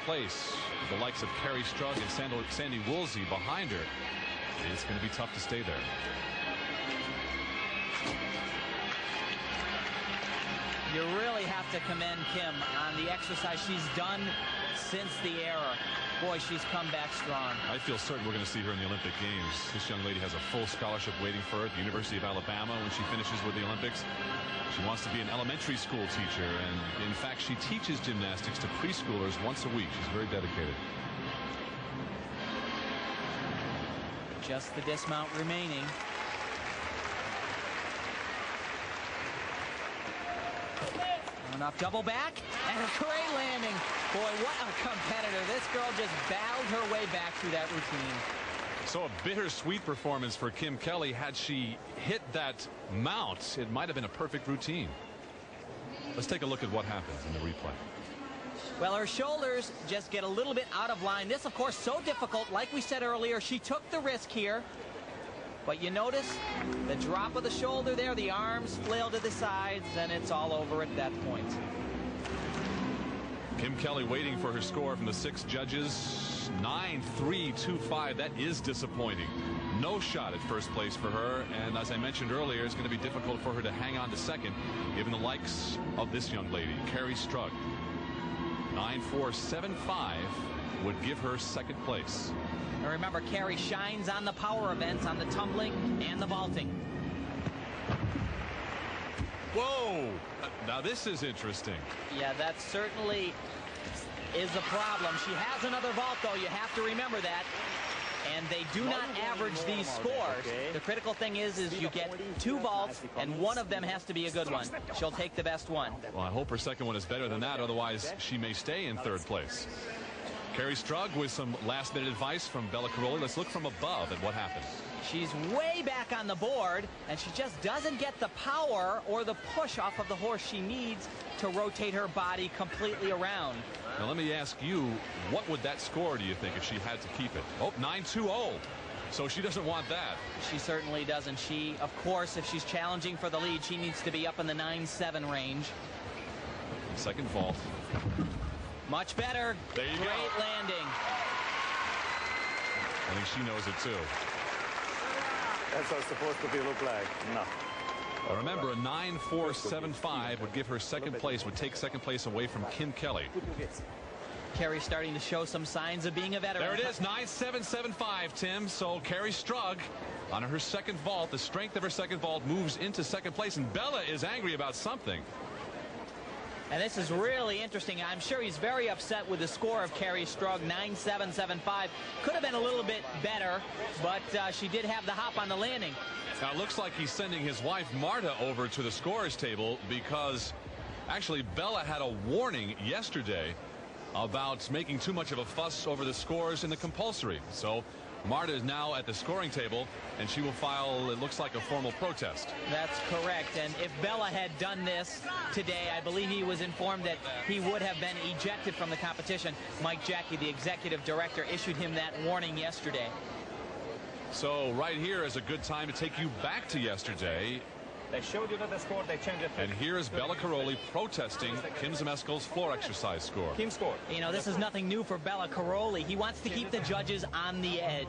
place, the likes of Kerri Strug and Sandy Woolsey behind her, it's going to be tough to stay there. You really have to commend Kim on the exercise she's done since the era. Boy, she's come back strong. I feel certain we're going to see her in the Olympic Games. This young lady has a full scholarship waiting for her at the University of Alabama when she finishes with the Olympics. She wants to be an elementary school teacher, and in fact, she teaches gymnastics to preschoolers once a week. She's very dedicated. Just the dismount remaining. Enough double back and a great landing. Boy, what a competitor. This girl just battled her way back through that routine. So a bittersweet performance for Kim Kelly. Had she hit that mount, it might have been a perfect routine. Let's take a look at what happens in the replay. Well, her shoulders just get a little bit out of line. This, of course, so difficult. Like we said earlier, she took the risk here. But you notice the drop of the shoulder there, the arms flail to the sides, and it's all over at that point. Kim Kelly waiting for her score from the 6 judges. 9-3-2-5. That is disappointing. No shot at first place for her, and as I mentioned earlier, it's going to be difficult for her to hang on to second, given the likes of this young lady, Kerri Strug. 9-4-7-5 would give her second place. And remember, Kerri shines on the power events, on the tumbling and the vaulting. Whoa! Now this is interesting. Yeah, that certainly is a problem. She has another vault, though. You have to remember that. And they do not average these scores. The critical thing is you get 2 vaults, and one of them has to be a good one. She'll take the best one. Well, I hope her second one is better than that. Otherwise, she may stay in third place. Kerri Strug with some last-minute advice from Bella Caroli. Let's look from above at what happened. She's way back on the board, and she just doesn't get the power or the push off of the horse she needs to rotate her body completely around. Now, let me ask you, what would that score, do you think, if she had to keep it? Oh, 9-2-0. So she doesn't want that. She certainly doesn't. She, of course, if she's challenging for the lead, she needs to be up in the 9-7 range. Second vault. Much better. There you go. Great landing. I think she knows it too. That's supposed to be look like. No. Remember, a 9-4-7-5 would give her second place, would take second place away from Kim Kelly. Kerri starting to show some signs of being a veteran. There it is, 9-7-7-5, Tim. So Kerri Strug on her second vault, the strength of her second vault moves into second place, and Bella is angry about something. And this is really interesting. I'm sure he's very upset with the score of Kerri Strug, 9-7-7-5. Could have been a little bit better, but she did have the hop on the landing. Now, it looks like he's sending his wife, Marta, over to the scorer's table because actually Bella had a warning yesterday about making too much of a fuss over the scores in the compulsory. So Marta is now at the scoring table, and she will file, it looks like, a formal protest. That's correct. And if Bella had done this today, I believe he was informed that he would have been ejected from the competition. Mike Jackie, the executive director, issued him that warning yesterday. So right here is a good time to take you back to yesterday. They showed you that the score, they changed it. And here is Bella Caroli protesting Kim Zmeskal's floor exercise score. Team score. You know, this is nothing new for Bella Caroli. He wants to keep the judges on the edge.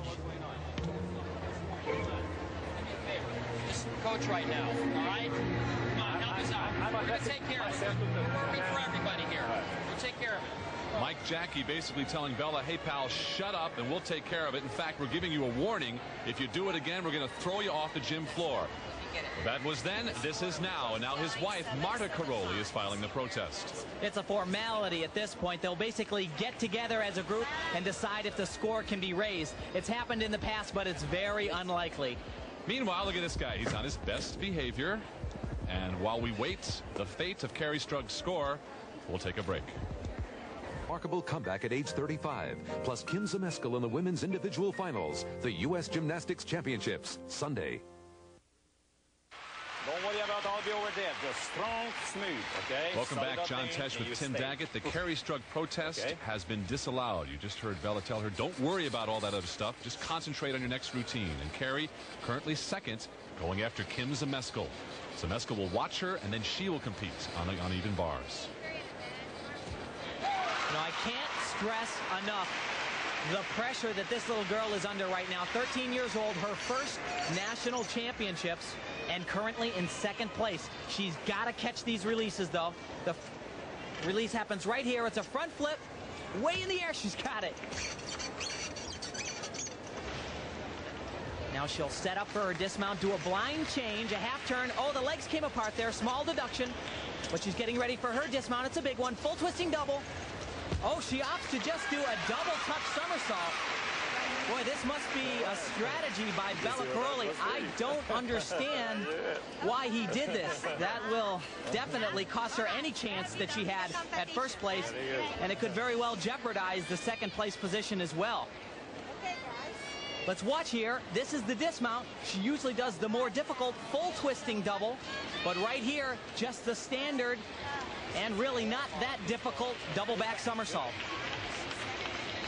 Just coach right now, all right? Come on, help us out. We're going to take care of it. We're working for everybody here. We'll take care of it. Mike Jackie basically telling Bella, hey, pal, shut up and we'll take care of it. In fact, we're giving you a warning. If you do it again, we're going to throw you off the gym floor. That was then, this is now, and now his wife, Marta Caroli, is filing the protest. It's a formality at this point. They'll basically get together as a group and decide if the score can be raised. It's happened in the past, but it's very unlikely. Meanwhile, look at this guy. He's on his best behavior. And while we wait the fate of Kerri Strug's score, we'll take a break. Remarkable comeback at age 35, plus Kim Zmeskal in the women's individual finals, the U.S. Gymnastics Championships, Sunday. Don't worry about all the over there. Just strong, smooth, okay? Welcome back, John Tesh with Tim Daggett. The Kerri Strug protest has been disallowed. You just heard Bella tell her, don't worry about all that other stuff. Just concentrate on your next routine. And Kerri, currently second, going after Kim Zmeskal. Zmeskal will watch her, and then she will compete on even bars. You know, I can't stress enough the pressure that this little girl is under right now. 13 years old, her first national championships, and currently in second place. She's got to catch these releases, though. The release happens right here. It's a front flip. Way in the air. She's got it. Now she'll set up for her dismount, do a blind change, a half turn. Oh, the legs came apart there. Small deduction. But she's getting ready for her dismount. It's a big one. Full twisting double. Oh, she opts to just do a double touch somersault. Boy, this must be a strategy by Bela Karolyi. I don't understand why he did this. That will definitely cost her any chance that she had at first place, and it could very well jeopardize the second place position as well. Let's watch here. This is the dismount. She usually does the more difficult full twisting double, but right here, just the standard and really not that difficult double back somersault.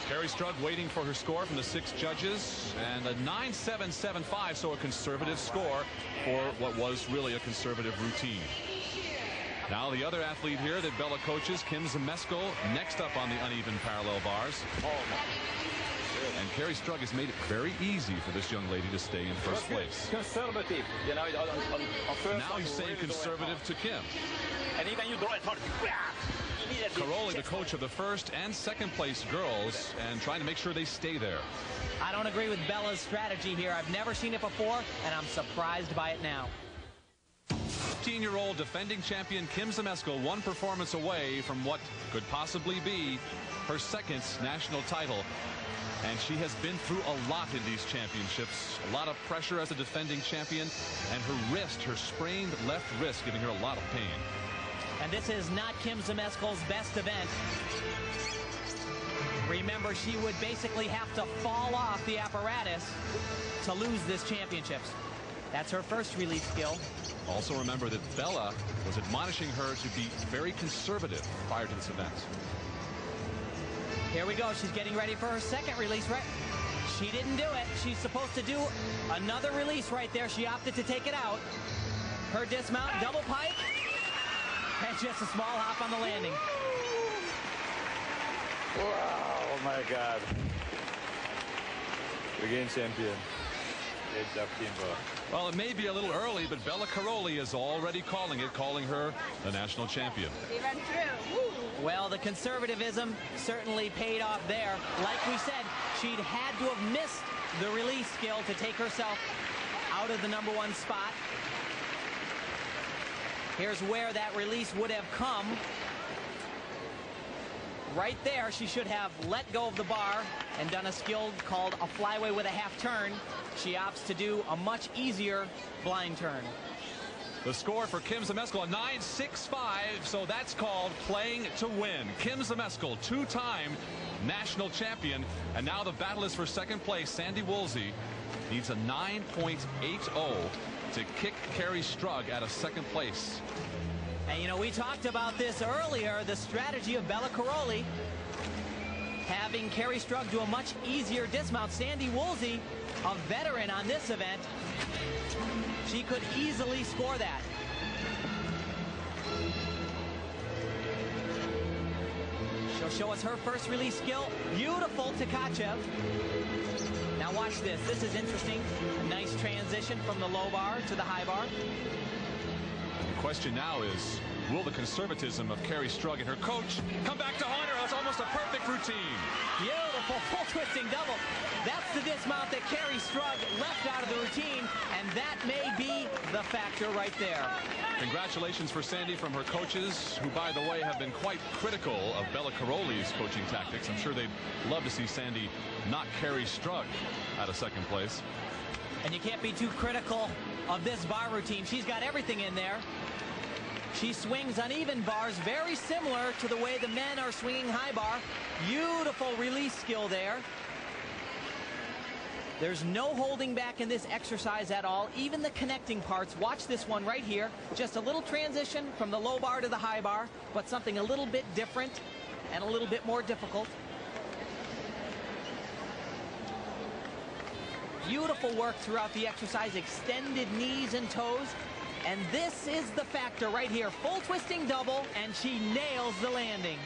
Kerri Strug waiting for her score from the 6 judges, and a 9.775, so a conservative score for what was really a conservative routine. Now the other athlete here that Bela coaches, Kim Zmeskal, next up on the uneven parallel bars. And Kerri Strug has made it very easy for this young lady to stay in first place. Conservative. You know, Now he's saying conservative to Kim. And even you draw it hard. Karolyi, the coach of the first and second place girls, and trying to make sure they stay there. I don't agree with Bela's strategy here. I've never seen it before, and I'm surprised by it now. 15-year-old defending champion Kim Zmeskal, one performance away from what could possibly be her second national title. And she has been through a lot in these championships. A lot of pressure as a defending champion, and her wrist, her sprained left wrist, giving her a lot of pain. And this is not Kim Zmeskal's best event. Remember, she would basically have to fall off the apparatus to lose this championships. That's her first release skill. Also remember that Bela was admonishing her to be very conservative prior to this event. Here we go. She's getting ready for her second release, right? She didn't do it. She's supposed to do another release right there. She opted to take it out. Her dismount, double pike, and just a small hop on the landing. Wow, oh my God. Again, champion. Great job, Kimbo. Well, it may be a little early, but Bela Karolyi is already calling her the national champion. We ran through. Woo. Well, the conservatism certainly paid off there. Like we said, she'd had to have missed the release skill to take herself out of the #1 spot. Here's where that release would have come. Right there, she should have let go of the bar and done a skill called a flyway with a half turn. She opts to do a much easier blind turn. The score for Kim Zmeskal, a 9.65, so that's called playing to win. Kim Zmeskal, 2-time national champion, and now the battle is for second place. Sandy Woolsey needs a 9.80 to kick Kerri Strug out of second place. And you know, we talked about this earlier, the strategy of Bela Karolyi, having Kerri Strug do a much easier dismount. Sandy Woolsey, a veteran on this event, she could easily score that. She'll show us her first release skill. Beautiful Tkachev. Now watch this. This is interesting. A nice transition from the low bar to the high bar. The question now is, will the conservatism of Kerri Strug and her coach come back to haunt her? It's almost a perfect routine. Beautiful full twisting double. That's the dismount that Kerri Strug left out of the routine, and that may be the factor right there. Congratulations for Sandy from her coaches, who, by the way, have been quite critical of Bela Karolyi's coaching tactics. I'm sure they'd love to see Sandy knock Kerri Strug out of second place. And you can't be too critical of this bar routine. She's got everything in there. She swings uneven bars, very similar to the way the men are swinging high bar. Beautiful release skill there. There's no holding back in this exercise at all, even the connecting parts. Watch this one right here. Just a little transition from the low bar to the high bar, but something a little bit different and a little bit more difficult. Beautiful work throughout the exercise, extended knees and toes. And this is the factor right here. Full twisting double, and she nails the landing.